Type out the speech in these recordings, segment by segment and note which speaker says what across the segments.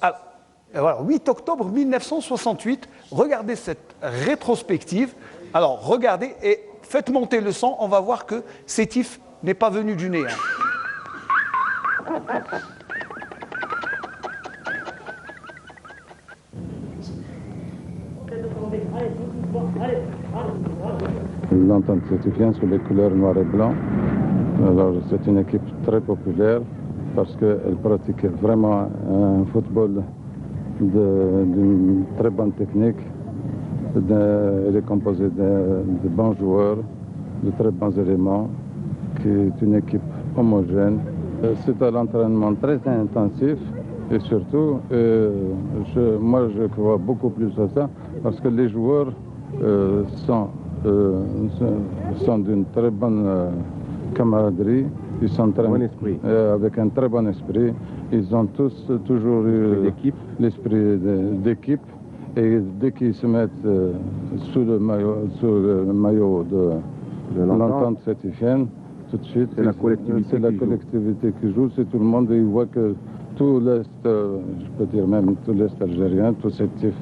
Speaker 1: Alors, voilà, 8 octobre 1968, regardez cette rétrospective. Alors, regardez et faites monter le son, on va voir que Sétif n'est pas venu du néant.
Speaker 2: L'Entente sétifienne sur les couleurs noir et blanc. Alors, c'est une équipe très populaire parce qu'elle pratiquait vraiment un football d'une très bonne technique. Elle est composée de bons joueurs, de très bons éléments, qui est une équipe homogène. C'est un entraînement très intensif et surtout, moi je crois beaucoup plus à ça parce que les joueurs sont d'une très bonne camaraderie, ils sont avec un très bon esprit, ils ont tous toujours eu l'esprit d'équipe et dès qu'ils se mettent sous le maillot de l'entente sétifienne, tout de suite, c'est la collectivité qui joue, c'est tout le monde, et il voit que tout l'Est, je peux dire même tout l'Est algérien, tout Sétif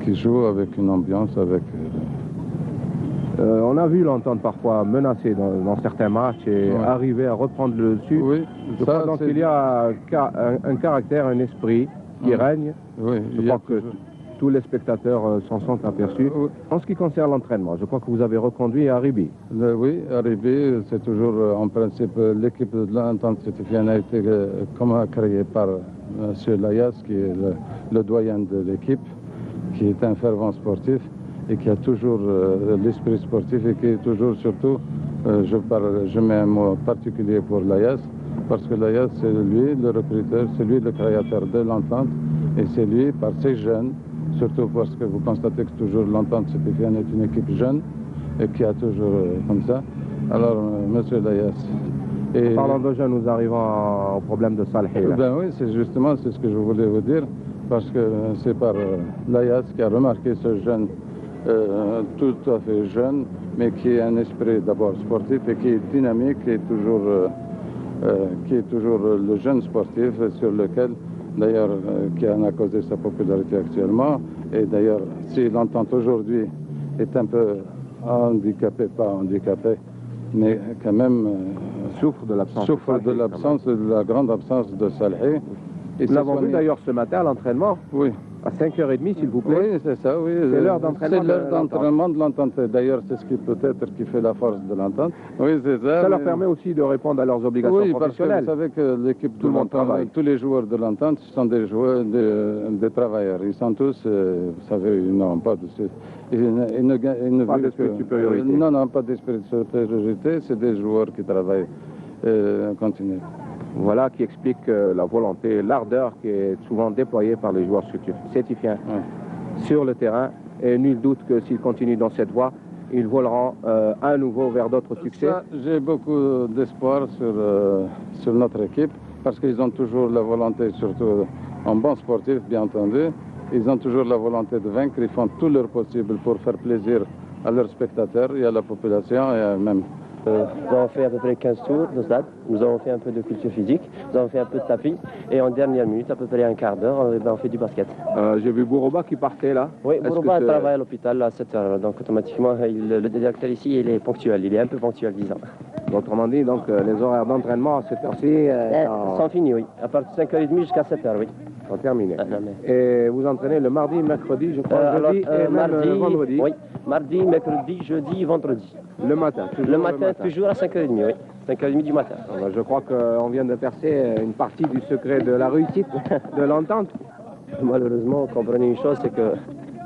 Speaker 2: qui joue avec une ambiance, avec...
Speaker 3: on a vu l'entente parfois menacée dans certains matchs et arriver à reprendre le dessus.
Speaker 2: Oui,
Speaker 3: je crois donc qu'il y a un caractère, un esprit qui règne.
Speaker 2: Oui,
Speaker 3: je crois que tous les spectateurs s'en sont aperçus. Oui. En ce qui concerne l'entraînement, je crois que vous avez reconduit à Ribi.
Speaker 2: Oui, à Ribi, c'est toujours en principe l'équipe de l'entente sétifienne a été créée par M. Layas, qui est le doyen de l'équipe, qui est un fervent sportif et qui a toujours l'esprit sportif et qui est toujours, surtout, je mets un mot particulier pour Layas, parce que Layas, c'est lui le recruteur, c'est lui le créateur de l'entente, et c'est lui, par ses jeunes, surtout parce que vous constatez que toujours l'entente sétifienne est une équipe jeune, et qui a toujours comme ça. Alors, monsieur Layas...
Speaker 3: En parlant de jeunes, nous arrivons au problème de Salhi.
Speaker 2: Ben oui, c'est justement ce que je voulais vous dire, parce que c'est par Layas qui a remarqué ce jeune, tout à fait jeune, mais qui a un esprit d'abord sportif et qui est dynamique, qui est toujours le jeune sportif sur lequel, d'ailleurs, qui en a causé sa popularité actuellement. Et d'ailleurs, si l'entente aujourd'hui est un peu handicapée, pas handicapée, mais quand même
Speaker 3: souffre de l'absence
Speaker 2: de la grande absence de Salhi.
Speaker 3: Nous l'avons vu d'ailleurs ce matin à l'entraînement.
Speaker 2: Oui.
Speaker 3: À 5h30, s'il vous plaît.
Speaker 2: Oui, c'est ça, oui.
Speaker 3: C'est l'heure d'entraînement
Speaker 2: de l'entente. D'ailleurs, c'est ce qui peut-être qui fait la force de l'entente. Oui, c'est ça.
Speaker 3: Ça leur permet aussi de répondre à leurs obligations professionnelles.
Speaker 2: Oui, parce que vous savez que l'équipe de l'entente, tous les joueurs de l'entente sont des joueurs, des travailleurs. Ils sont tous, vous savez, ils n'ont pas de...
Speaker 3: Pas d'esprit de supériorité.
Speaker 2: Non, pas d'esprit de supériorité. C'est des joueurs qui travaillent en continu.
Speaker 3: Voilà qui explique la volonté, l'ardeur qui est souvent déployée par les joueurs sétifiens sur le terrain. Et nul doute que s'ils continuent dans cette voie, ils voleront à nouveau vers d'autres succès.
Speaker 2: J'ai beaucoup d'espoir sur notre équipe, parce qu'ils ont toujours la volonté, surtout en bon sportif, bien entendu, ils ont toujours la volonté de vaincre, ils font tout leur possible pour faire plaisir à leurs spectateurs et à la population et même...
Speaker 4: Nous avons fait à peu près 15 tours de stade, nous avons fait un peu de culture physique, nous avons fait un peu de tapis, et en dernière minute, à peu près un quart d'heure, on fait du basket.
Speaker 3: J'ai vu Bourouba qui partait là.
Speaker 4: Oui, Bourouba travaille à l'hôpital à 7h, donc automatiquement, le directeur ici, il est ponctuel, il est un peu ponctuel, disons.
Speaker 3: Autrement dit, donc les horaires d'entraînement à cette heure-ci
Speaker 4: sont finis, oui, à partir de 5h30 jusqu'à 7h, oui.
Speaker 3: Sont terminés. Et vous entraînez le mardi, mercredi, je crois, jeudi et mardi, même vendredi.
Speaker 4: Oui, mardi, mercredi, jeudi, vendredi.
Speaker 3: Le matin,
Speaker 4: toujours à 5h30, oui. 5h30 du matin.
Speaker 3: Je crois qu'on vient de percer une partie du secret de la réussite de l'entente.
Speaker 4: Malheureusement, comprenez une chose, c'est que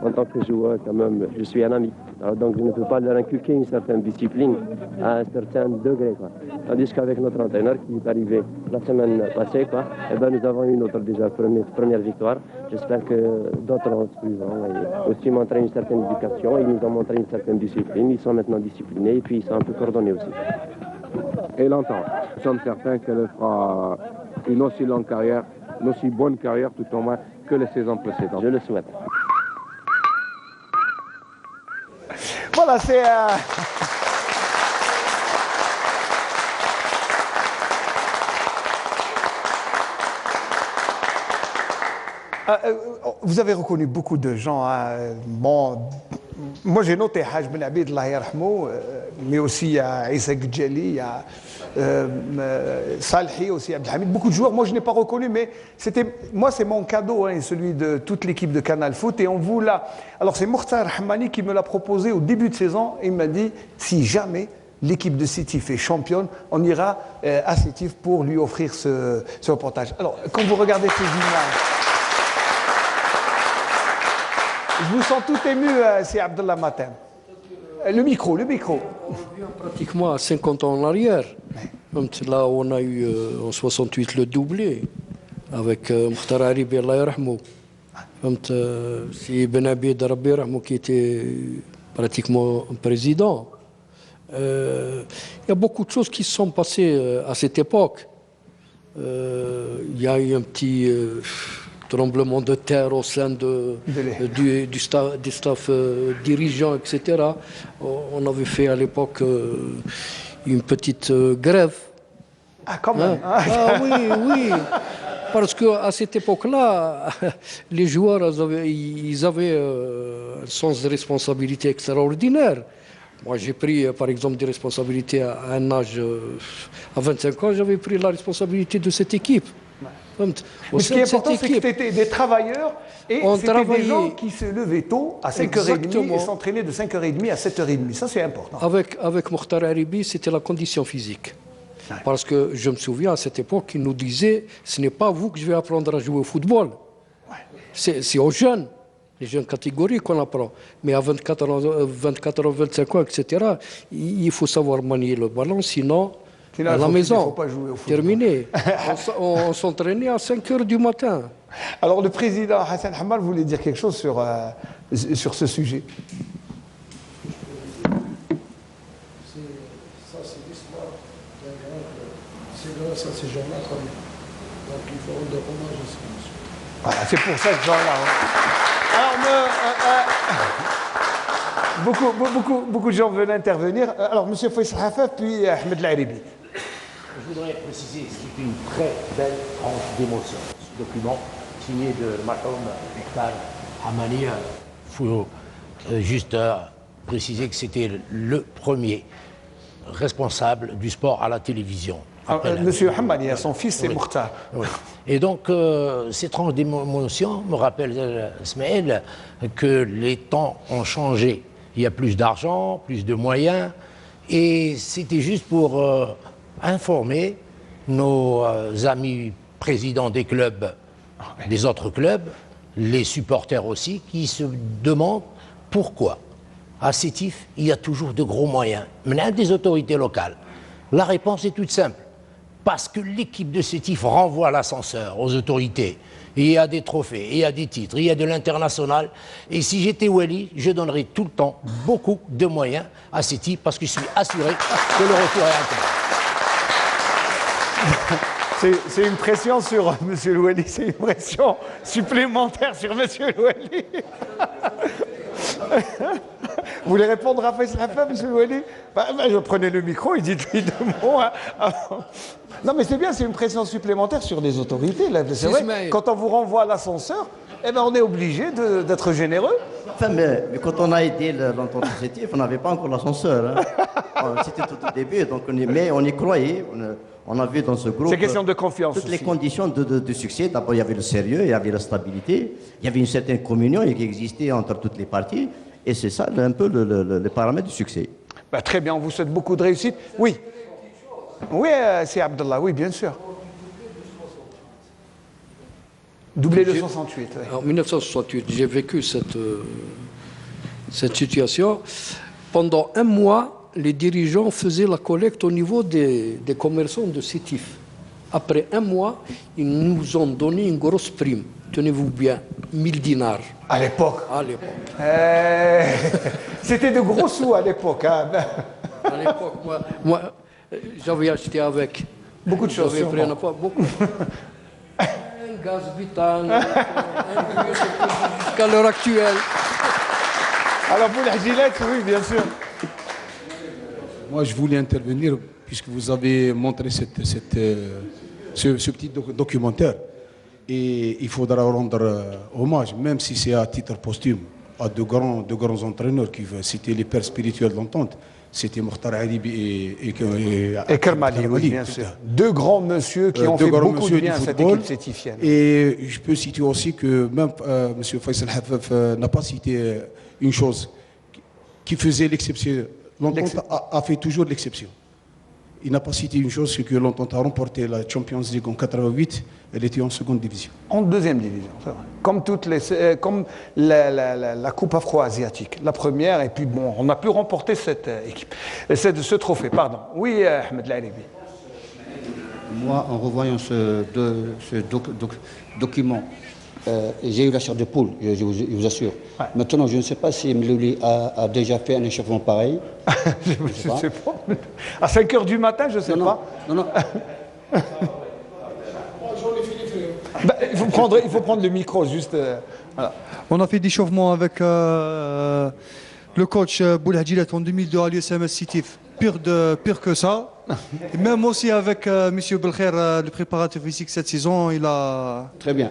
Speaker 4: en tant que joueur, quand même, je suis un ami. Alors, donc je ne peux pas leur inculquer une certaine discipline à un certain degré, quoi. Tandis qu'avec notre entraîneur qui est arrivé la semaine passée, quoi, eh ben, nous avons eu notre déjà première victoire. J'espère que d'autres en suivront. Et aussi montrer une certaine éducation, ils nous ont montré une certaine discipline. Ils sont maintenant disciplinés et puis ils sont un peu coordonnés aussi.
Speaker 3: Et l'entente, nous sommes certains qu'elle fera une aussi longue carrière, une aussi bonne carrière tout au moins que les saisons précédentes.
Speaker 4: Je le souhaite.
Speaker 1: Voilà, c'est... Vous avez reconnu beaucoup de gens. Bon, moi j'ai noté Haj Ben Abid, Allah yarhamou, mais aussi il y a Issa Gdjali, il y a Salhi aussi, Abdelhamid, beaucoup de joueurs. Moi je n'ai pas reconnu, mais moi c'est mon cadeau, hein, celui de toute l'équipe de Canal Foot, et on vous l'a. Alors c'est Mokhtar Hamani qui me l'a proposé au début de saison, et il m'a dit si jamais l'équipe de Sétif est championne, on ira à Sétif pour lui offrir ce reportage. Alors quand vous regardez ces images, je vous sens tout ému, c'est Abdallah Matem. Le micro.
Speaker 5: On revient pratiquement à 50 ans en arrière. Là, on a eu en 68 le doublé avec Mokhtar Aribi, Allah yarhamou. C'est Ben Abid Rabbi yarhamou qui était pratiquement un président. Il y a beaucoup de choses qui se sont passées à cette époque. Il y a eu un petit tremblement de terre au sein du staff dirigeant, etc. On avait fait à l'époque une petite grève.
Speaker 1: Ah, quand même.
Speaker 5: Ah oui. Parce qu'à cette époque-là, les joueurs ils avaient un sens de responsabilité extraordinaire. Moi, j'ai pris, par exemple, des responsabilités à un âge... à 25 ans, j'avais pris la responsabilité de cette équipe.
Speaker 1: Mais ce qui est important, c'est que c'était des travailleurs et c'était des gens qui se levaient tôt à 5h30 et s'entraînaient de 5h30 à 7h30. Ça, c'est important.
Speaker 5: Avec Mokhtar Aribi, c'était la condition physique. Ouais. Parce que je me souviens, à cette époque, il nous disait « Ce n'est pas vous que je vais apprendre à jouer au football. Ouais. C'est aux jeunes, les jeunes catégories qu'on apprend. Mais à 24 ans, 25 ans, etc., il faut savoir manier le ballon, sinon... à la maison, terminé. On s'entraînait à 5 h du matin.
Speaker 1: Alors le président Hassan Hamar voulait dire quelque chose sur ce sujet.
Speaker 6: Ça, c'est l'histoire d'un grand club. C'est grâce à ces gens-là qu'on est. Donc il faut rendre hommage à ça.
Speaker 1: Voilà, c'est pour ça que gens-là. Alors, beaucoup de gens veulent intervenir. Alors, M. Faisal Hafaf, puis Ahmed Laribi.
Speaker 7: Je voudrais préciser ce qui est une très belle tranche d'émotion. Ce document signé de Mahom Mokhtar Hamani. Il faut juste préciser que c'était le premier responsable du sport à la télévision.
Speaker 1: Monsieur Hamani, son fils, c'est Mokhtar.
Speaker 7: Oui. Et donc, ces tranches d'émotion me rappellent, Ismaël, que les temps ont changé. Il y a plus d'argent, plus de moyens, et c'était juste pour informer nos amis présidents des clubs, des autres clubs, les supporters aussi, qui se demandent pourquoi à Sétif il y a toujours de gros moyens, mais des autorités locales. La réponse est toute simple, parce que l'équipe de Sétif renvoie l'ascenseur aux autorités. Et il y a des trophées, il y a des titres, il y a de l'international. Et si j'étais Wally, je donnerais tout le temps beaucoup de moyens à Sétif, parce que je suis assuré que le retour est intégré.
Speaker 1: C'est une pression sur M. Louali, c'est une pression supplémentaire sur M. Louali. Vous voulez répondre à Faisal Hafaf, M. Louali? Je prenais le micro, il dit deux mots. Non, mais c'est bien, c'est une pression supplémentaire sur les autorités. C'est vrai, quand on vous renvoie à l'ascenseur, eh ben, on est obligé d'être généreux.
Speaker 8: Enfin, mais quand on a aidé l'entente Sétif, on n'avait pas encore l'ascenseur. Hein. C'était tout au début, donc mais on y croyait. On a vu dans ce groupe.
Speaker 1: C'est question de confiance.
Speaker 8: Toutes
Speaker 1: aussi.
Speaker 8: Les conditions de succès. D'abord, il y avait le sérieux, il y avait la stabilité, il y avait une certaine communion qui existait entre toutes les parties. Et c'est ça un peu le paramètre du succès.
Speaker 1: Bah, très bien, on vous souhaite beaucoup de réussite. Oui. Oui, c'est Abdallah, oui, bien sûr. Doublé de 68. Oui.
Speaker 5: En 1968, j'ai vécu cette situation. Pendant un mois, les dirigeants faisaient la collecte au niveau des commerçants de Sétif. Après un mois, ils nous ont donné une grosse prime. Tenez-vous bien, 1000 dinars.
Speaker 1: À l'époque.
Speaker 5: À l'époque.
Speaker 1: C'était de gros sous à l'époque. Hein.
Speaker 5: À l'époque, moi j'avais acheté avec.
Speaker 1: Beaucoup de choses.
Speaker 5: J'avais pris beaucoup. Un gaz butane, un bus jusqu'à l'heure actuelle.
Speaker 1: Alors pour la gilette, oui, bien sûr.
Speaker 6: Moi, je voulais intervenir puisque vous avez montré ce petit documentaire.
Speaker 9: Et il faudra rendre hommage, même si c'est à titre posthume, à de grands entraîneurs qui c'était les pères spirituels de l'entente. C'était Mokhtar Haribi
Speaker 1: et Kermali, oui, bien sûr. Deux grands monsieur qui ont fait beaucoup de bien à cette équipe sétifienne.
Speaker 9: Et je peux citer aussi que même M. Faisal Hafaf n'a pas cité une chose qui faisait l'exception. L'entente a fait toujours l'exception. Il n'a pas cité une chose, c'est que l'entente a remporté la Champions League en 88, elle était en seconde division.
Speaker 1: En deuxième division, c'est vrai. Comme la Coupe afro-asiatique, la première, et puis bon, on a pu remporter cette équipe, ce trophée, pardon. Oui, Ahmed Laribi.
Speaker 10: Moi, en revoyant ce document, j'ai eu la chair de poule, je vous assure. Ouais. Maintenant, je ne sais pas si Mlouli a déjà fait un échauffement pareil.
Speaker 1: Je ne sais pas. À 5 h du matin, je ne sais pas.
Speaker 10: Non.
Speaker 1: Il faut prendre le micro, juste. Voilà.
Speaker 11: On a fait d'échauffement avec le coach Boulhadjilat en 2002 à l'USMS Sitif. Pire que ça. Et même aussi avec M. Belkher, le préparateur physique cette saison, il a...
Speaker 10: Très bien.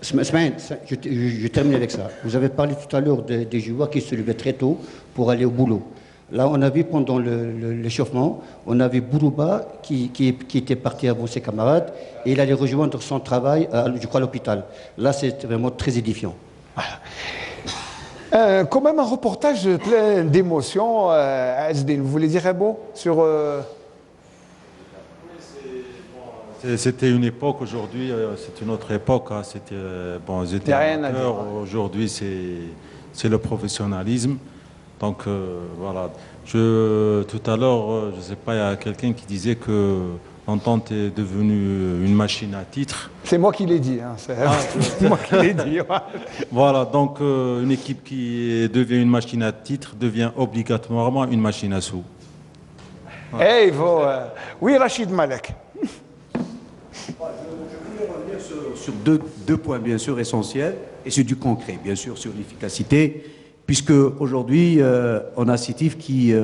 Speaker 10: Je termine avec ça. Vous avez parlé tout à l'heure des joueurs qui se levaient très tôt pour aller au boulot. Là, on a vu pendant l'échauffement, on avait Bourouba qui était parti avant ses camarades et il allait rejoindre son travail, je crois, à l'hôpital. Là, c'est vraiment très édifiant.
Speaker 1: Quand même un reportage plein d'émotions. Azdine, vous voulez dire un mot sur...
Speaker 12: C'était une époque, aujourd'hui, c'est une autre époque. Hein. C'était, ils étaient amateurs. Aujourd'hui, c'est le professionnalisme. Donc, voilà. Tout à l'heure, je ne sais pas, il y a quelqu'un qui disait que l'entente est devenue une machine à titres.
Speaker 1: C'est moi qui l'ai dit. Hein. C'est moi qui l'ai dit. Ouais.
Speaker 12: Voilà, donc une équipe qui devient une machine à titres devient obligatoirement une machine à sous.
Speaker 1: Ouais. Oui, Rachid Malek.
Speaker 13: Je voulais revenir sur deux points bien sûr essentiels, et c'est du concret, bien sûr, sur l'efficacité, puisque aujourd'hui on a Sétif qui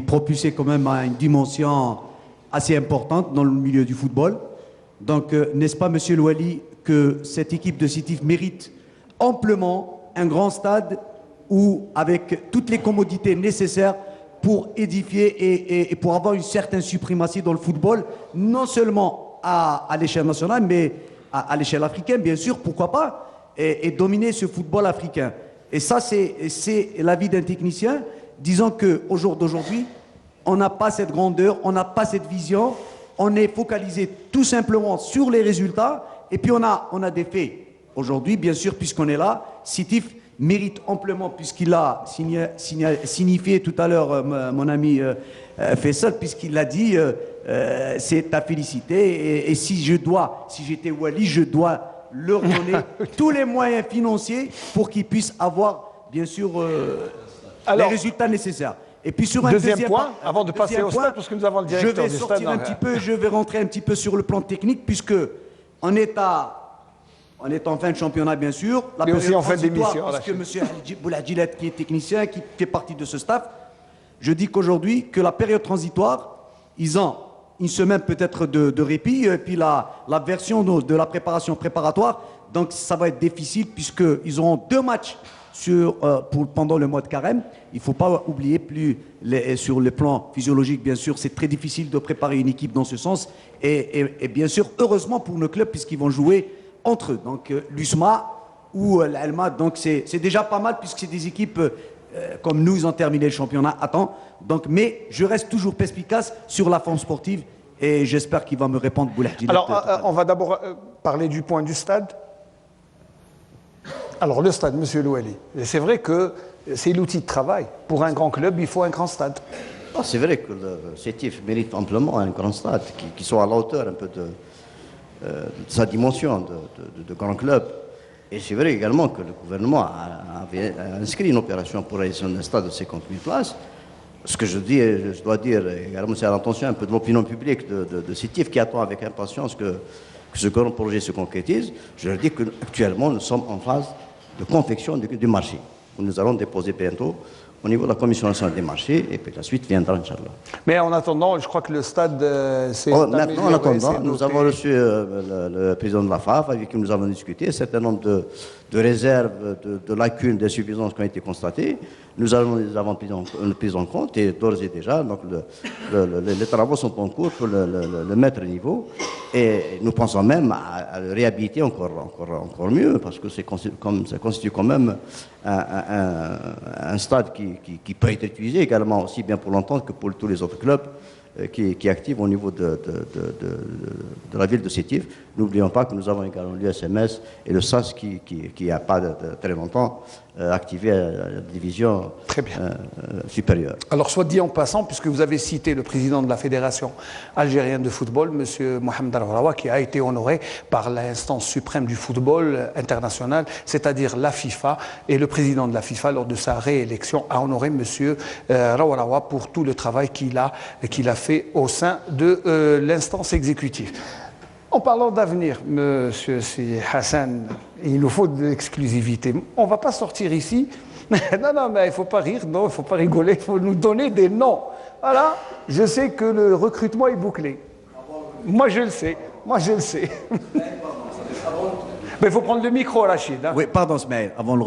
Speaker 13: propulsait quand même à une dimension assez importante dans le milieu du football. Donc n'est-ce pas, Monsieur Louali, que cette équipe de Sétif mérite amplement un grand stade où, avec toutes les commodités nécessaires pour édifier et pour avoir une certaine suprématie dans le football, non seulement à l'échelle nationale, mais à l'échelle africaine, bien sûr, pourquoi pas, et dominer ce football africain. Et ça, c'est l'avis d'un technicien, disant qu'au jour d'aujourd'hui, on n'a pas cette grandeur, on n'a pas cette vision, on est focalisé tout simplement sur les résultats, et puis on a des faits. Aujourd'hui, bien sûr, puisqu'on est là, Sétif mérite amplement, puisqu'il a signifié tout à l'heure mon ami Faisal, puisqu'il l'a dit, c'est à féliciter. Et si j'étais Wali, je dois leur donner tous les moyens financiers pour qu'ils puissent avoir, bien sûr, les résultats nécessaires. Et puis sur un
Speaker 1: deuxième point, avant de passer au stade, parce que nous avons le directeur du stade.
Speaker 13: Je vais rentrer un petit peu sur le plan technique, puisque on est en fin de championnat, bien sûr.
Speaker 1: Mais aussi en fin d'émission.
Speaker 13: Parce que M. Boulhadjilat, qui est technicien, qui fait partie de ce staff, je dis qu'aujourd'hui, que la période transitoire, ils ont une semaine peut-être de répit, et puis la version de la préparation préparatoire, donc ça va être difficile, puisqu'ils auront 2 matchs pendant le mois de carême. Il ne faut pas oublier sur le plan physiologique, bien sûr, c'est très difficile de préparer une équipe dans ce sens. Et bien sûr, heureusement pour nos clubs, puisqu'ils vont jouer entre eux. Donc l'USMA ou l'ALMA, donc c'est déjà pas mal, puisque c'est des équipes comme nous, ils ont terminé le championnat à temps. Donc, mais je reste toujours perspicace sur la forme sportive, et j'espère qu'il va me répondre, Boulhadjilat.
Speaker 1: Alors, on va d'abord parler du point du stade. Alors, le stade, Monsieur Louali, c'est vrai que c'est l'outil de travail. Pour un grand club, il faut un grand stade.
Speaker 8: C'est vrai que le Sétif mérite amplement un grand stade qui soit à la hauteur un peu de sa dimension de grand club. Et c'est vrai également que le gouvernement avait inscrit une opération pour réaliser un stade de 50 000 places. Ce que je dois dire également, c'est à l'intention un peu de l'opinion publique de Sétif, qui attend avec impatience que ce grand projet se concrétise. Je leur dis qu'actuellement, nous sommes en phase de confection du marché. Nous allons déposer bientôt au niveau de la Commission nationale des marchés, et puis la suite viendra, Inch'Allah.
Speaker 1: Mais en attendant, je crois que le stade s'est
Speaker 8: maintenant, en attendant, nous avons reçu le président de la FAF, avec qui nous avons discuté, un certain nombre de réserves, de lacunes, d'insuffisances qui ont été constatées. Nous avons pris en compte, et d'ores et déjà, donc les travaux sont en cours pour le mettre à niveau. Et nous pensons même à le réhabiliter encore mieux, parce que ça constitue quand même un stade qui peut être utilisé également aussi bien pour l'Entente que pour tous les autres clubs qui activent au niveau de la ville de Sétif. N'oublions pas que nous avons également l'USMS et le SAS qui il n'y a pas de très longtemps activé à la division supérieure.
Speaker 1: Alors, soit dit en passant, puisque vous avez cité le président de la Fédération algérienne de football, M. Mohamed Al-Rawa, qui a été honoré par l'instance suprême du football international, c'est-à-dire la FIFA, et le président de la FIFA, lors de sa réélection, a honoré M. Rawa pour tout le travail qu'il a fait au sein de l'instance exécutive. En parlant d'avenir, Monsieur Hassan, il nous faut de l'exclusivité. On ne va pas sortir ici. Non, mais il ne faut pas rire, non, il ne faut pas rigoler, il faut nous donner des noms. Voilà, je sais que le recrutement est bouclé. Moi, je le sais. Mais il faut prendre le micro, Rachid. Hein.
Speaker 13: Oui, pardon, Smaël, avant le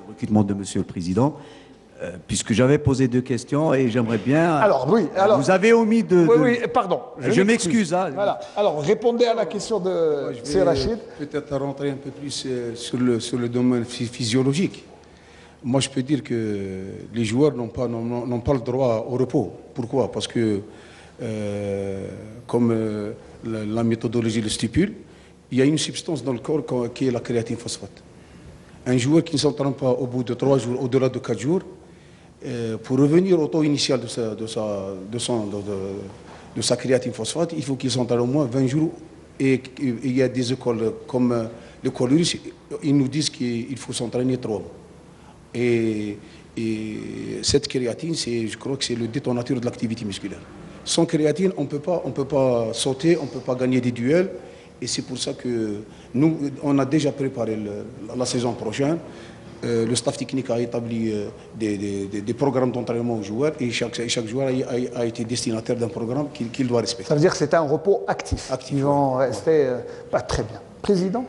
Speaker 13: recrutement de Monsieur le Président, puisque j'avais posé 2 questions et j'aimerais bien...
Speaker 1: Alors, oui.
Speaker 13: Vous avez omis de...
Speaker 1: Oui, pardon.
Speaker 13: Je m'excuse. Hein.
Speaker 1: Voilà. Alors, répondez à la question de C. Rachid.
Speaker 9: Peut-être rentrer un peu plus sur le domaine physiologique. Moi, je peux dire que les joueurs n'ont pas le droit au repos. Pourquoi? Parce que, comme la méthodologie le stipule, il y a une substance dans le corps qui est la créatine phosphate. Un joueur qui ne s'entraîne pas au bout de 3 jours, au-delà de 4 jours, pour revenir au taux initial de sa créatine phosphate, il faut qu'il s'entraîne au moins 20 jours. Et il y a des écoles comme l'école russe, ils nous disent qu'il faut s'entraîner 3 mois. Et cette créatine, je crois que c'est le détonateur de l'activité musculaire. Sans créatine, on ne peut pas sauter, on ne peut pas gagner des duels. Et c'est pour ça que nous, on a déjà préparé la saison prochaine. Le staff technique a établi des programmes d'entraînement aux joueurs et chaque joueur a été destinataire d'un programme qu'il doit respecter.
Speaker 1: Ça veut dire que c'est un repos actif. Ils vont rester pas très bien. Président,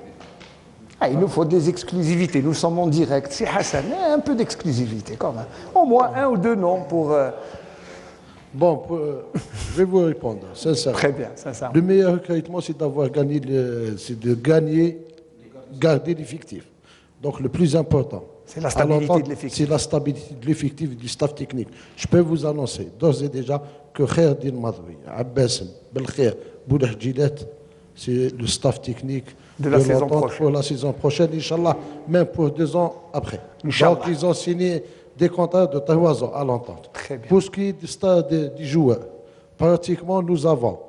Speaker 1: il nous faut des exclusivités. Nous sommes en direct. C'est Hassan, un peu d'exclusivité quand même. Au moins 1 ou 2 noms pour...
Speaker 6: Bon, je vais vous répondre, sincèrement.
Speaker 1: Très bien, sincèrement.
Speaker 6: Le meilleur recrutement, c'est garder l'effectif. Donc le plus important,
Speaker 1: c'est la stabilité de l'effectif.
Speaker 6: C'est la stabilité de l'effectif du staff technique. Je peux vous annoncer d'ores et déjà que Khairdine Madoui, Abbasem, Belkhair, Boulah Djilet, c'est le staff technique
Speaker 1: de la saison prochaine.
Speaker 6: Pour la saison prochaine, Inch'Allah, même pour 2 ans après. Donc ils ont signé des contrats de 3 ans à l'entente. Pour ce qui est du stade des joueurs, pratiquement nous avons,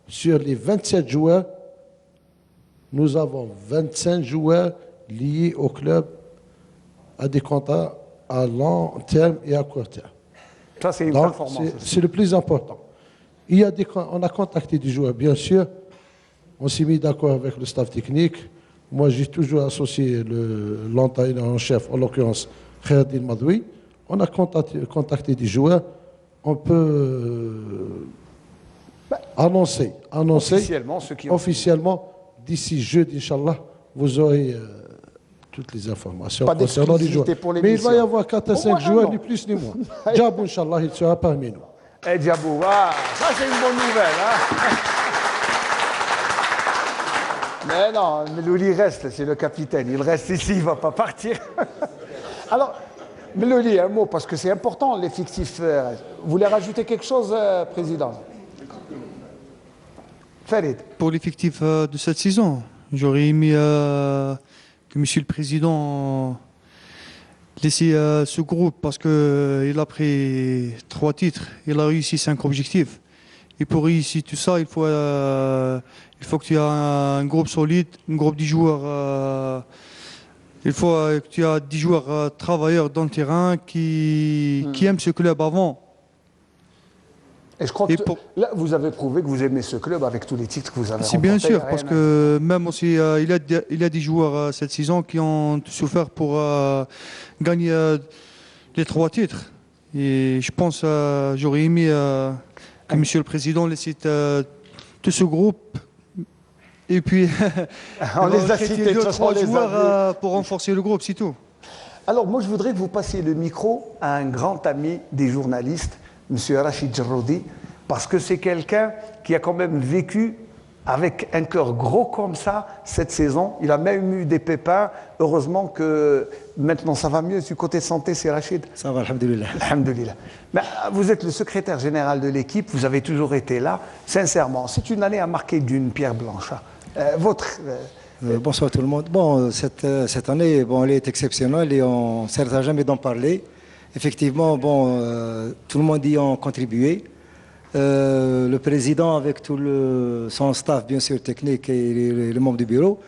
Speaker 6: sur les 27 joueurs, nous avons 25 joueurs liés au club à des contrats à long terme et à court terme.
Speaker 1: Ça, c'est une performance.
Speaker 6: C'est le plus important. On a contacté des joueurs, bien sûr. On s'est mis d'accord avec le staff technique. Moi, j'ai toujours associé l'entraîneur en chef, en l'occurrence Khairdine Madoui. On a contacté des joueurs. On peut annoncer officiellement, d'ici jeudi, Inch'Allah, vous aurez toutes les informations concernant les joueurs. Mais il va y avoir 4 à 5 joueurs, ni plus ni moins. Djabou, Inch'Allah, il sera parmi nous.
Speaker 1: Djabou, ça c'est une bonne nouvelle. Hein. Mais non, Melouli reste, c'est le capitaine. Il reste ici, il ne va pas partir. Alors, Melouli, un mot, parce que c'est important, l'effectif. Vous voulez rajouter quelque chose, Président? Farid.
Speaker 11: Pour l'effectif de cette saison, j'aurais aimé que Monsieur le Président laisse ce groupe, parce qu'il a pris 3 titres, il a réussi 5 objectifs. Et pour réussir tout ça, il faut que tu aies un groupe solide, un groupe de joueurs. Il faut que tu aies 10 joueurs travailleurs dans le terrain qui aiment ce club avant.
Speaker 1: Et je crois que là, vous avez prouvé que vous aimez ce club avec tous les titres que vous avez remportés.
Speaker 11: C'est bien sûr, parce que même aussi, il y a des joueurs cette saison qui ont souffert pour gagner les 3 titres. Et je pense j'aurais aimé que Monsieur le Président les cite tout ce groupe. Et puis,
Speaker 1: on les a cités,
Speaker 11: 2-3 joueurs pour renforcer le groupe, c'est tout.
Speaker 1: Alors moi je voudrais que vous passiez le micro à un grand ami des journalistes, M. Rachid Jarroudi, parce que c'est quelqu'un qui a quand même vécu avec un cœur gros comme ça cette saison. Il a même eu des pépins. Heureusement que maintenant ça va mieux du côté de santé, c'est Rachid.
Speaker 14: Ça va, alhamdoulilah.
Speaker 1: Alhamdoulilah. Mais vous êtes le secrétaire général de l'équipe, vous avez toujours été là. Sincèrement, c'est une année à marquer d'une pierre blanche.
Speaker 14: Bonsoir tout le monde. Bon, cette année, bon, elle est exceptionnelle et on ne s'arrêtera jamais d'en parler. Effectivement, bon, tout le monde y a contribué. Le président, avec tout son staff, bien sûr, technique et les membres du bureau,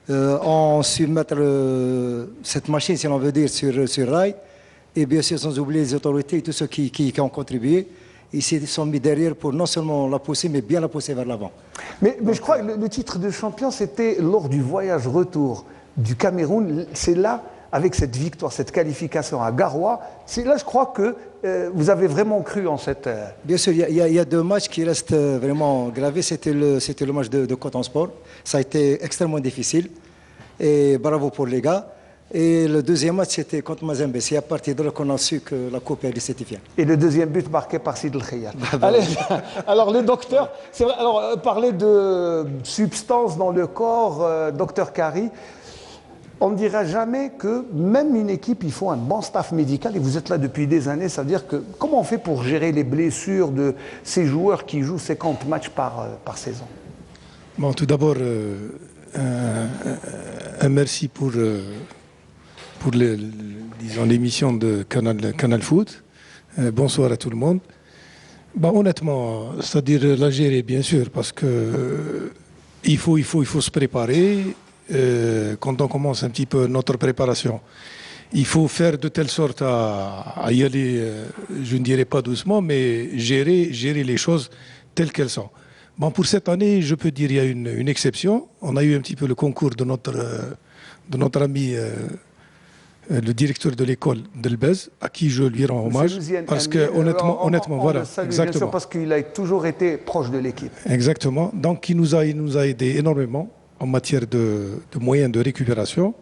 Speaker 14: ont su mettre cette machine, si l'on veut dire, sur rail. Et bien sûr, sans oublier les autorités et tous ceux qui ont contribué. Ils se sont mis derrière pour non seulement la pousser, mais bien la pousser vers l'avant.
Speaker 1: Mais je crois que le titre de champion, c'était lors du voyage retour du Cameroun. C'est là, avec cette victoire, cette qualification à Garoua, c'est là, je crois que vous avez vraiment cru en cette...
Speaker 14: Bien sûr, il y a 2 matchs qui restent vraiment gravés. C'était le match de Coton Sport. Ça a été extrêmement difficile. Et bravo pour les gars. Et le deuxième match, c'était contre Mazembe. C'est à partir de là qu'on a su que la coupe est certifiée.
Speaker 1: Et le deuxième but marqué par Sid El-Khayat. Alors, le docteur, c'est vrai, alors, parler de substance dans le corps, docteur Kari, on ne dira jamais que même une équipe, il faut un bon staff médical. Et vous êtes là depuis des années, ça veut dire que comment on fait pour gérer les blessures de ces joueurs qui jouent 50 matchs par saison?
Speaker 15: Bon, tout d'abord, un merci pour l'émission de Canal Foot. Bonsoir à tout le monde. Bah, honnêtement, c'est-à-dire la gérer, bien sûr, parce que il faut se préparer. Quand on commence un petit peu notre préparation, il faut faire de telle sorte à y aller, je ne dirais pas doucement, mais gérer les choses telles qu'elles sont. Bon, pour cette année, je peux dire qu'il y a une exception. On a eu un petit peu le concours de notre ami, le directeur de l'école d'Elbez, à qui je lui rends hommage. Parce que honnêtement, voilà,
Speaker 1: salue,
Speaker 15: exactement.
Speaker 1: Bien sûr, parce qu'il a toujours été proche de l'équipe.
Speaker 15: Exactement. Donc, il nous a aidé énormément en matière de moyens de récupération.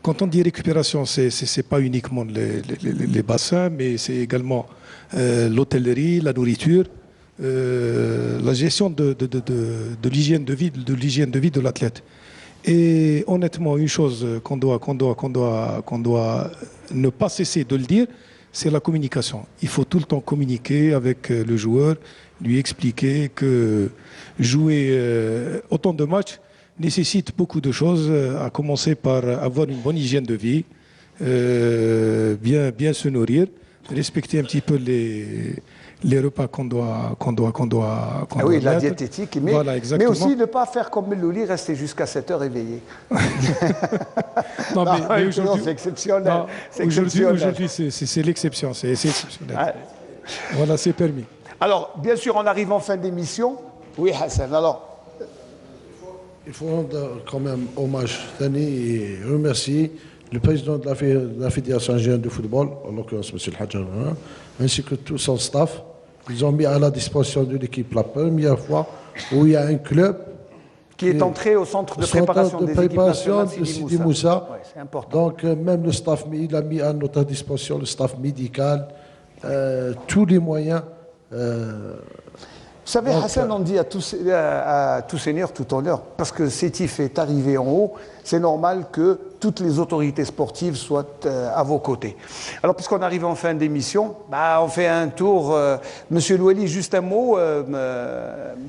Speaker 15: Quand on dit récupération, c'est pas uniquement les bassins, mais c'est également l'hôtellerie, la nourriture, la gestion de l'hygiène de vie de l'athlète. Et honnêtement, une chose qu'on doit ne pas cesser de le dire, c'est la communication. Il faut tout le temps communiquer avec le joueur, lui expliquer que jouer autant de matchs nécessite beaucoup de choses, à commencer par avoir une bonne hygiène de vie, bien se nourrir, respecter un petit peu les repas qu'on doit
Speaker 1: oui,
Speaker 15: mettre.
Speaker 1: La diététique, mais,
Speaker 15: voilà,
Speaker 1: mais aussi ne pas faire comme Melouli, rester jusqu'à 7 heures éveillé.
Speaker 15: Non, mais
Speaker 1: aujourd'hui, c'est exceptionnel.
Speaker 15: Aujourd'hui, c'est l'exception, c'est exceptionnel. Ah. Voilà, c'est permis.
Speaker 1: Alors, bien sûr, on arrive en fin d'émission. Oui, Hassan, alors...
Speaker 6: Il faut rendre quand même hommage et remercier le président de la Fédération algérienne de football, en l'occurrence M. El Hadj Al-Rana, ainsi que tout son staff. Ils ont mis à la disposition de l'équipe la première fois où il y a un club
Speaker 1: qui est entré au centre de préparation des équipes nationales
Speaker 6: de Sidi Moussa.
Speaker 1: Ouais, c'est important.
Speaker 6: Donc même le staff, il a mis à notre disposition le staff médical, tous les moyens.
Speaker 1: Vous savez, Hassan, on dit à tout seigneur, tout honneur, parce que Sétif est arrivé en haut, c'est normal que toutes les autorités sportives soient à vos côtés. Alors, puisqu'on arrive en fin d'émission, on fait un tour. Monsieur Loueli, juste un mot,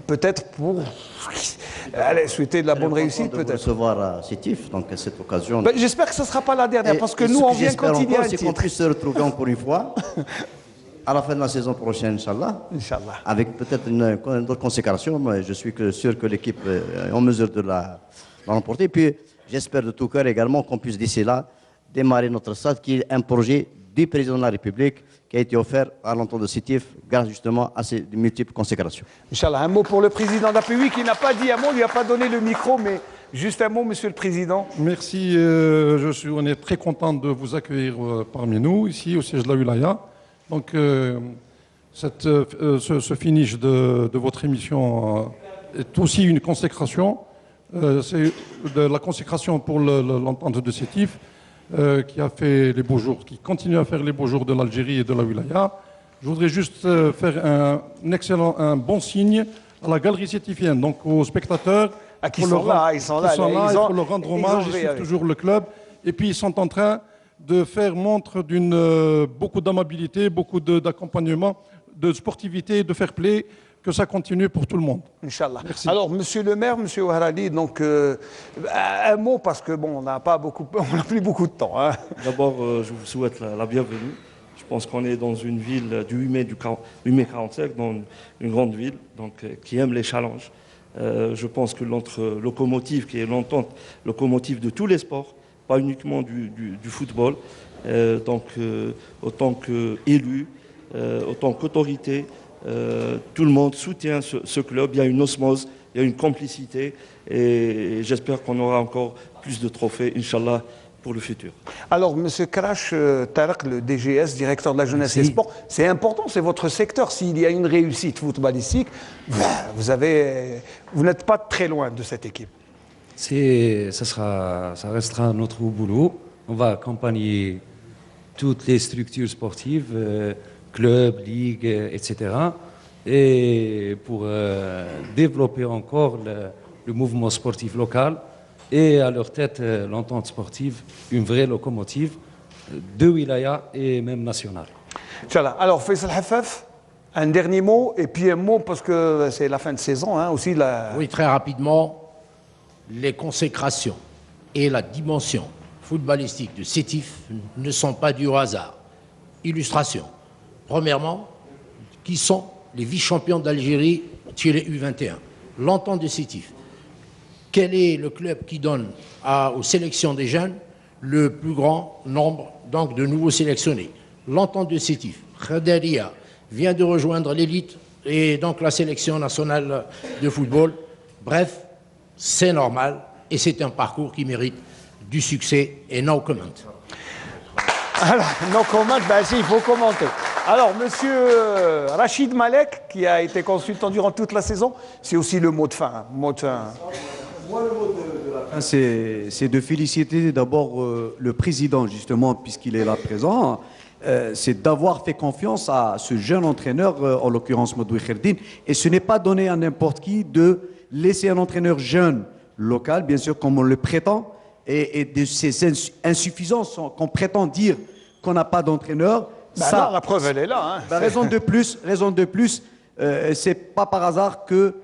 Speaker 1: peut-être pour souhaiter de la bonne réussite, peut-être.
Speaker 8: Recevoir à Sétif, donc à cette occasion.
Speaker 1: J'espère que ce ne sera pas la dernière, parce que nous, on vient continuer un titre.
Speaker 8: C'est qu'on puisse se retrouver encore une fois. À la fin de la saison prochaine, Inch'Allah.
Speaker 1: Inch'Allah.
Speaker 8: Avec peut-être une autre consécration, mais je suis sûr que l'équipe est en mesure de la remporter. Puis j'espère de tout cœur également qu'on puisse d'ici là démarrer notre stade, qui est un projet du président de la République qui a été offert à l'entente de Sétif grâce justement à ces multiples consécrations.
Speaker 1: Inch'Allah, un mot pour le président d'APUI qui n'a pas dit un mot, il lui a pas donné le micro, mais Juste un mot, Monsieur le Président.
Speaker 16: Merci, on est très content de vous accueillir parmi nous, ici au siège de la Wilaya. Donc, ce finish de votre émission est aussi une consécration. C'est de la consécration pour l'entente de Sétif, qui a fait les beaux jours, qui continue à faire les beaux jours de l'Algérie et de la Wilaya. Je voudrais juste faire un bon signe à la galerie sétifienne, donc aux spectateurs.
Speaker 1: Ils sont là,
Speaker 16: il faut leur rendre hommage, ils suivent toujours le club. Et puis ils sont en train de faire montre d'une beaucoup d'amabilité, beaucoup d'accompagnement, de sportivité, de fair play, que ça continue pour tout le monde.
Speaker 1: Inch'Allah. Merci. Alors, Monsieur le maire, Monsieur Ouharali, donc un mot parce que bon, on n'a plus beaucoup de temps. Hein.
Speaker 17: D'abord, je vous souhaite la bienvenue. Je pense qu'on est dans une ville du 8 mai 45, dans une grande ville, donc qui aime les challenges. Je pense que notre locomotive, qui est l'entente locomotive de tous les sports, pas uniquement du football, donc autant qu'élu, autant qu'autorité, tout le monde soutient ce club. Il y a une osmose, il y a une complicité, et j'espère qu'on aura encore plus de trophées, Inch'Allah, pour le futur.
Speaker 1: Alors, M. Karash Tarek, le DGS, directeur de la jeunesse et sport, c'est important, c'est votre secteur. S'il y a une réussite footballistique, vous n'êtes pas très loin de cette équipe.
Speaker 18: Ça restera notre boulot. On va accompagner toutes les structures sportives, clubs, ligues, etc. Et pour développer encore le mouvement sportif local. Et à leur tête, l'entente sportive, une vraie locomotive de wilaya et même nationale.
Speaker 1: Inch'Allah. Alors, Faisal Hafaf, un dernier mot, et puis un mot parce que c'est la fin de saison, hein, aussi.
Speaker 7: Oui, très rapidement, les consécrations et la dimension footballistique de Sétif ne sont pas du hasard. Illustration. Premièrement, qui sont les vice-champions d'Algérie chez les U21? L'entente de Sétif. Quel est le club qui donne aux sélections des jeunes le plus grand nombre donc, de nouveaux sélectionnés? L'entente de Sétif. Khadaria vient de rejoindre l'élite et donc la sélection nationale de football. Bref, c'est normal et c'est un parcours qui mérite du succès et no comment.
Speaker 1: Alors, no comment, ben si, il faut commenter. Alors, monsieur Rachid Malek, qui a été consultant durant toute la saison, c'est aussi le mot de fin. Moi,
Speaker 13: le mot de la fin, c'est de féliciter d'abord le président, justement, puisqu'il est là présent. C'est d'avoir fait confiance à ce jeune entraîneur, en l'occurrence Modoui Kherdine. Et ce n'est pas donné à n'importe qui de laisser un entraîneur jeune, local, bien sûr, comme on le prétend, et de ces insuffisances qu'on prétend dire qu'on n'a pas d'entraîneur.
Speaker 1: Non, la preuve, elle est là. Hein.
Speaker 13: Raison de plus, c'est pas par hasard que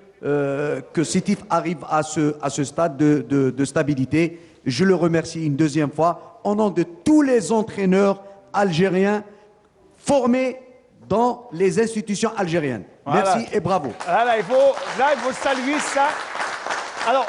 Speaker 13: Sétif arrive à ce stade de stabilité. Je le remercie une deuxième fois au nom de tous les entraîneurs algériens formés dans les institutions algériennes.
Speaker 1: Voilà.
Speaker 13: Merci et bravo.
Speaker 1: Voilà, il faut saluer ça. Alors,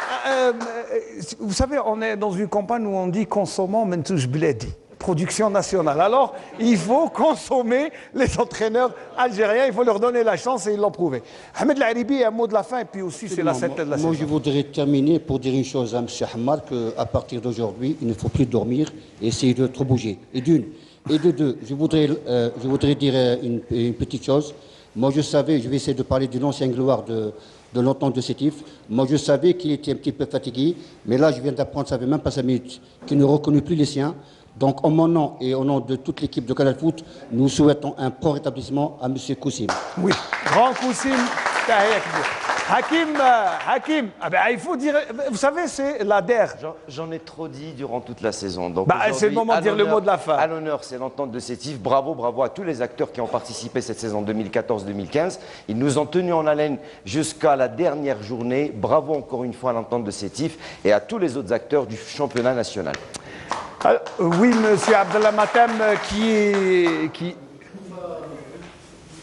Speaker 1: vous savez, on est dans une campagne où on dit « consommons mentouche bledi ». Production nationale. Alors, il faut consommer les entraîneurs algériens, il faut leur donner la chance et ils l'ont prouvé. Ahmed Laribi, un mot de la fin, et puis aussi c'est la 7 de la saison.
Speaker 10: Moi, je voudrais terminer pour dire une chose à M. Hamad, qu'à partir d'aujourd'hui, il ne faut plus dormir et essayer de trop bouger. Et d'une. Et de deux, je voudrais dire une petite chose. Moi, je savais, je vais essayer de parler d'une ancienne gloire de l'entente de Sétif. Moi, je savais qu'il était un petit peu fatigué, mais là, je viens d'apprendre, ça ne fait même pas 5 minutes, qu'il ne reconnaît plus les siens. Donc, en mon nom et au nom de toute l'équipe de Canal Foot, nous souhaitons un prompt rétablissement à M. Koussim.
Speaker 1: Oui, grand Koussim, Hakim, il faut dire, vous savez, c'est la DER.
Speaker 19: J'en ai trop dit durant toute la saison. Donc
Speaker 1: c'est le moment de dire le mot de la fin.
Speaker 19: À l'honneur, c'est l'entente de Sétif. Bravo à tous les acteurs qui ont participé cette saison 2014-2015. Ils nous ont tenus en haleine jusqu'à la dernière journée. Bravo encore une fois à l'entente de Sétif et à tous les autres acteurs du championnat national.
Speaker 1: Oui, monsieur Abdallah Matem,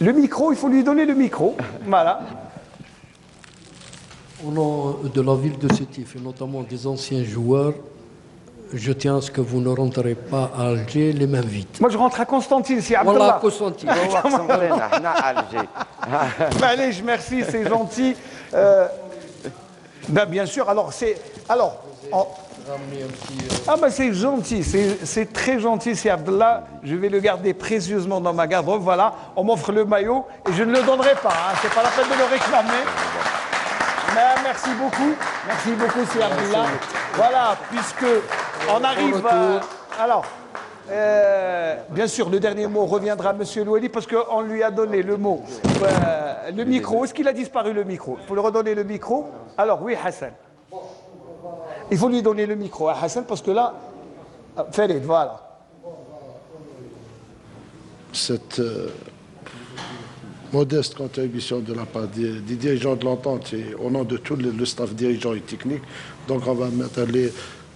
Speaker 1: Le micro, il faut lui donner le micro. Voilà.
Speaker 5: Au nom de la ville de Sétif, et notamment des anciens joueurs, je tiens à ce que vous ne rentrez pas à Alger les mains vides.
Speaker 1: Moi, je rentre à Constantine, c'est Abdallah.
Speaker 5: Voilà, Constantine.
Speaker 1: Allez, merci, c'est gentil. Bien sûr, alors, Ah ben c'est gentil, c'est très gentil, c'est Abdallah. Je vais le garder précieusement dans ma garde-robe. Voilà, on m'offre le maillot et je ne le donnerai pas. Hein. C'est pas la peine de le réclamer. Mais merci beaucoup, c'est Abdallah. Voilà, puisque on arrive. Alors, bien sûr, le dernier mot reviendra à Monsieur Louali parce qu'on lui a donné le mot, le micro. Est-ce qu'il a disparu le micro? Il faut lui redonner le micro. Alors oui, Hassan. Il faut lui donner le micro à Hassan parce que là, Farid, voilà.
Speaker 6: Cette modeste contribution de la part des dirigeants de l'entente et au nom de tout le staff dirigeant et technique, donc on va mettre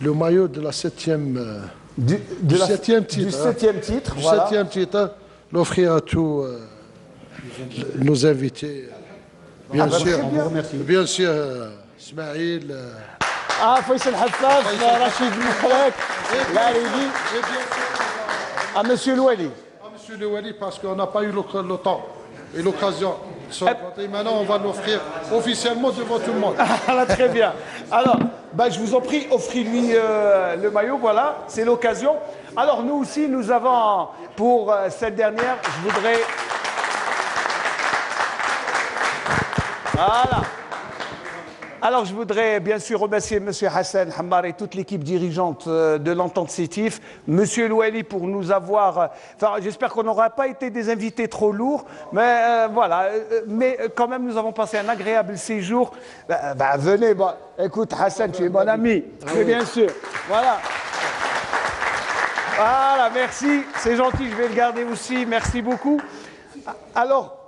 Speaker 6: le maillot de la septième titre, l'offrir à tous nos invités. Bien sûr, Ismaïl.
Speaker 1: Faisal Haffaf, Rachid Mouhrek, Laribi, Monsieur Louali.
Speaker 6: Monsieur Louali, parce qu'on n'a pas eu le temps et l'occasion de se rencontrer. Maintenant, on va l'offrir officiellement devant tout le monde.
Speaker 1: Très bien. Alors, je vous en prie, offrez-lui le maillot, voilà, c'est l'occasion. Alors, nous aussi, nous avons, pour cette dernière, je voudrais... Voilà. Alors, je voudrais bien sûr remercier M. Hassan Hammar et toute l'équipe dirigeante de l'entente Sétif, M. Louali pour nous avoir... Enfin, j'espère qu'on n'aura pas été des invités trop lourds, mais voilà. Mais quand même, nous avons passé un agréable séjour. Venez, écoute Hassan, tu es mon ami, oui. Bien sûr. Voilà. Voilà, merci. C'est gentil, je vais le garder aussi. Merci beaucoup. Alors,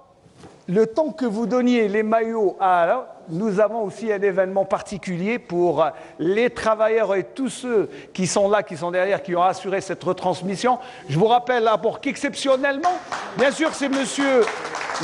Speaker 1: le temps que vous donniez les maillots à... Nous avons aussi un événement particulier pour les travailleurs et tous ceux qui sont là, qui sont derrière, qui ont assuré cette retransmission. Je vous rappelle d'abord qu'exceptionnellement, bien sûr, c'est monsieur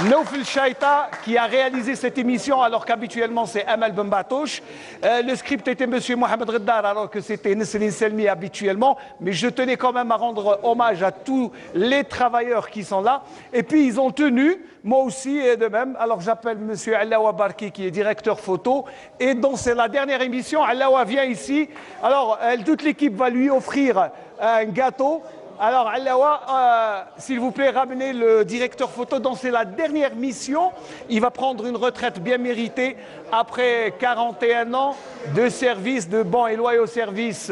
Speaker 1: Naoufel Chaïta qui a réalisé cette émission alors qu'habituellement c'est Amal Ben Batouche. Le script était monsieur Mohamed Reddar alors que c'était Nesrine Selmi habituellement. Mais je tenais quand même à rendre hommage à tous les travailleurs qui sont là. Et puis ils ont tenu, moi aussi et de même. Alors j'appelle monsieur Allawa Barki qui est directeur photo. Et donc c'est la dernière émission. Allawa vient ici. Alors toute l'équipe va lui offrir un gâteau. Alors, Allawa, s'il vous plaît, ramenez le directeur photo. Donc, c'est la dernière mission. Il va prendre une retraite bien méritée après 41 ans de service, de bons et loyaux services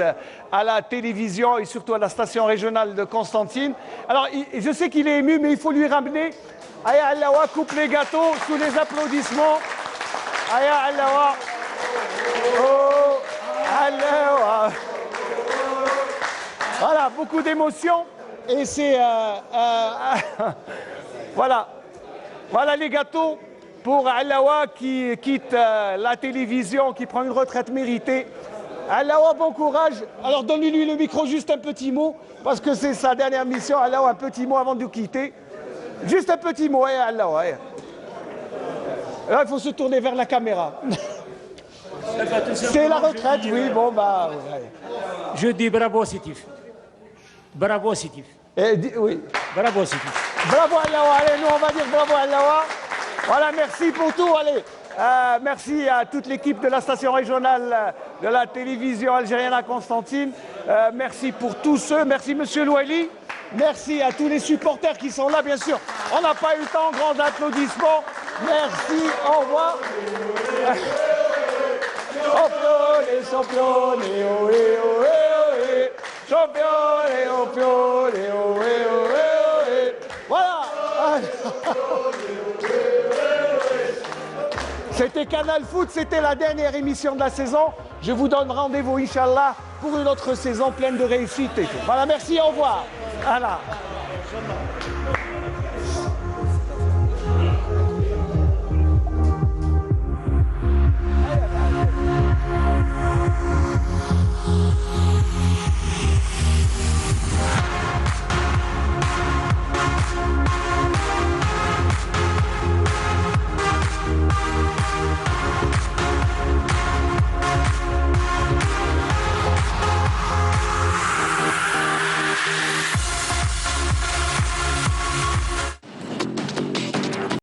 Speaker 1: à la télévision et surtout à la station régionale de Constantine. Alors, je sais qu'il est ému, mais il faut lui ramener. Aya Allawa coupe les gâteaux sous les applaudissements. Aya Allawa. Oh, Allawa. Voilà, beaucoup d'émotions et c'est... voilà. Voilà les gâteaux pour Allawa qui quitte la télévision, qui prend une retraite méritée. Allawa, bon courage. Alors donnez-lui le micro, juste un petit mot, parce que c'est sa dernière mission. Allawa, un petit mot avant de nous quitter. Juste un petit mot, Allawa. Là, il faut se tourner vers la caméra. C'est la retraite, oui, bon, bah...
Speaker 20: Je dis bravo, Sétif. Bravo, Sétif.
Speaker 1: Oui.
Speaker 20: Bravo, Sétif.
Speaker 1: Bravo, Allawa. Allez, nous, on va dire bravo, Allawa. Voilà, merci pour tout. Allez, merci à toute l'équipe de la station régionale de la télévision algérienne à Constantine. Merci pour tous ceux. Merci, monsieur Louali. Merci à tous les supporters qui sont là, bien sûr. On n'a pas eu le temps, grands applaudissements. Merci, au revoir. Champion, ohé, ohé, ohé. Champion, ohé, ohé. Voilà. C'était Canal Foot, c'était la dernière émission de la saison. Je vous donne rendez-vous, Inch'Allah, pour une autre saison pleine de réussite et tout. Voilà, merci, au revoir. Voilà.